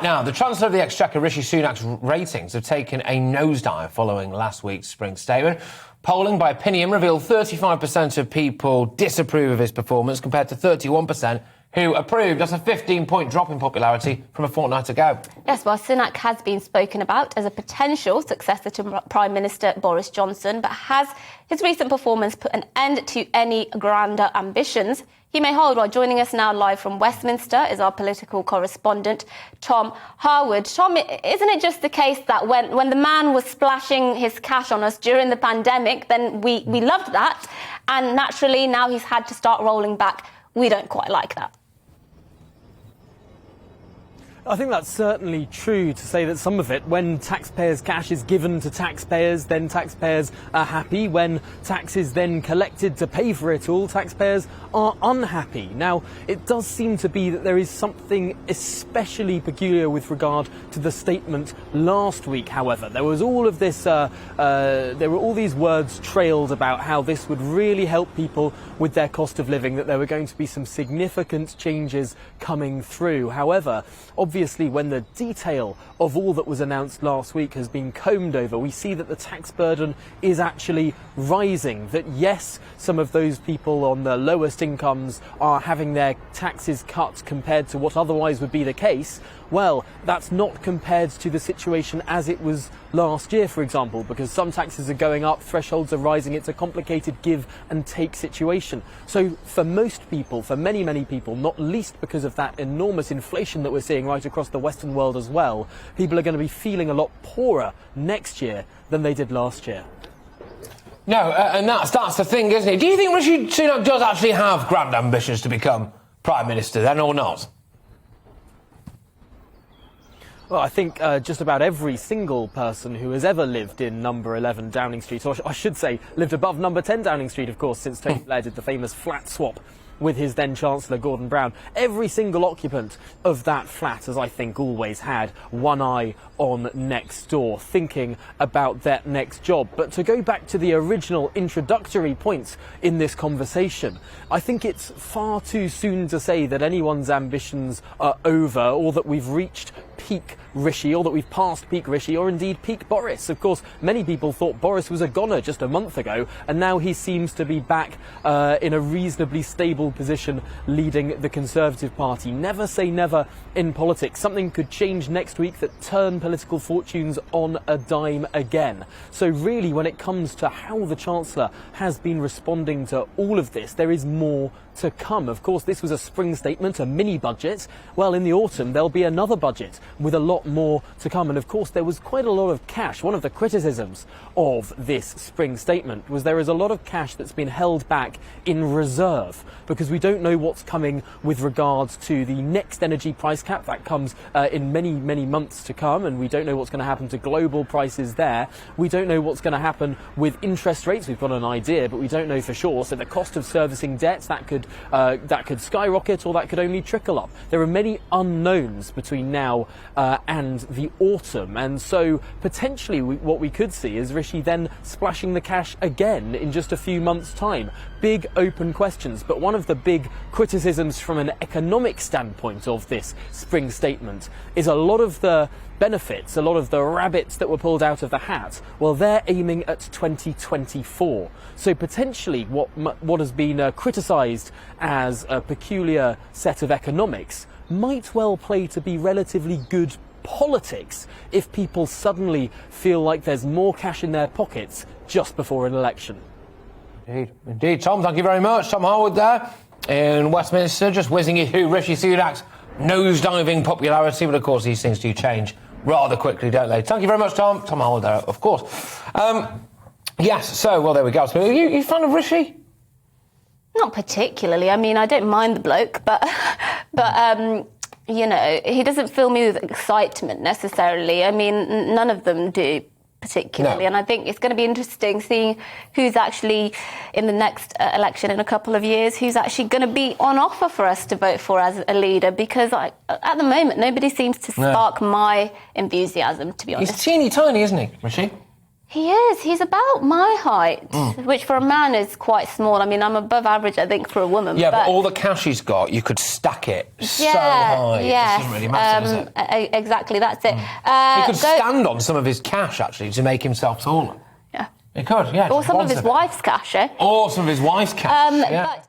now, the Chancellor of the Exchequer, Rishi Sunak's ratings have taken a nosedive following last week's spring statement. Polling by opinion revealed 35% of people disapprove of his performance compared to 31% who approved. That's a 15-point drop in popularity from a fortnight ago. Yes, well, Sunak has been spoken about as a potential successor to Prime Minister Boris Johnson, but has his recent performance put an end to any grander ambitions he may hold? Well, joining us now live from Westminster is our political correspondent, Tom Harwood. Tom, isn't it just the case that when the man was splashing his cash on us during the pandemic, then we loved that, and naturally now he's had to start rolling back? We don't quite like that. I think that's certainly true to say that some of it, when taxpayers' cash is given to taxpayers, then taxpayers are happy. When tax is then collected to pay for it all, taxpayers are unhappy. Now, it does seem to be that there is something especially peculiar with regard to the statement last week, however. There was all of this, there were all these words trailed about how this would really help people with their cost of living, that there were going to be some significant changes coming through. However, obviously, when the detail of all that was announced last week has been combed over, we see that the tax burden is actually rising. That yes, some of those people on the lowest incomes are having their taxes cut compared to what otherwise would be the case. Well, that's not compared to the situation as it was last year, for example, because some taxes are going up, thresholds are rising. It's a complicated give and take situation. So for most people, for many, many people, not least because of that enormous inflation that we're seeing right across the Western world as well, people are going to be feeling a lot poorer next year than they did last year. No, and that's the thing, isn't it? Do you think Rishi Sunak does actually have grand ambitions to become Prime Minister then, or not? Well, I think just about every single person who has ever lived in number 11 Downing Street, or I should say lived above number 10 Downing Street, of course, since Tony Blair did the famous flat swap with his then Chancellor Gordon Brown. Every single occupant of that flat has, I think, always had one eye on next door, thinking about that next job. But to go back to the original introductory points in this conversation, I think it's far too soon to say that anyone's ambitions are over, or that we've reached peak Rishi, or that we've passed peak Rishi, or indeed peak Boris. Of course, many people thought Boris was a goner just a month ago, and now he seems to be back in a reasonably stable position leading the Conservative Party. Never say never in politics. Something could change next week that turn political fortunes on a dime again. So really, when it comes to how the Chancellor has been responding to all of this, there is more to come. Of course, this was a spring statement, a mini budget. Well, in the autumn, there'll be another budget with a lot more to come. And of course, there was quite a lot of cash. One of the criticisms of this spring statement was there is a lot of cash that's been held back in reserve because we don't know what's coming with regards to the next energy price cap that comes in many, many months to come. And we don't know what's going to happen to global prices there. We don't know what's going to happen with interest rates. We've got an idea, but we don't know for sure. So the cost of servicing debts, that could skyrocket, or that could only trickle up. There are many unknowns between now and the autumn, and so potentially what we could see is Rishi then splashing the cash again in just a few months' time. Big open questions, but one of the big criticisms from an economic standpoint of this spring statement is a lot of the benefits, a lot of the rabbits that were pulled out of the hat, well, they're aiming at 2024. So potentially what has been criticised as a peculiar set of economics might well play to be relatively good politics if people suddenly feel like there's more cash in their pockets just before an election. Indeed. Tom, thank you very much. Tom Harwood there in Westminster, just whizzing you through Rishi Sunak's nosediving popularity, but of course these things do change rather quickly, don't they? Thank you very much, Tom. Tom Harwood there, of course. Yes, so, well, there we go. So, are you a fan of Rishi? Not particularly. I mean, I don't mind the bloke, but you know, he doesn't fill me with excitement necessarily. I mean, none of them do particularly. No. And I think it's going to be interesting seeing who's actually in the next election in a couple of years, who's actually going to be on offer for us to vote for as a leader, because at the moment, nobody seems to spark my enthusiasm, to be honest. He's teeny tiny, isn't he, Rishi? He is. He's about my height, which for a man is quite small. I mean, I'm above average, I think, for a woman. Yeah, but all the cash he's got, you could stack it so high. Yes, It doesn't really matter, does it? Exactly, that's it. He could stand on some of his cash, actually, to make himself taller. Yeah. He could, yeah. Or some of his wife's cash, eh? Or some of his wife's cash, yeah. But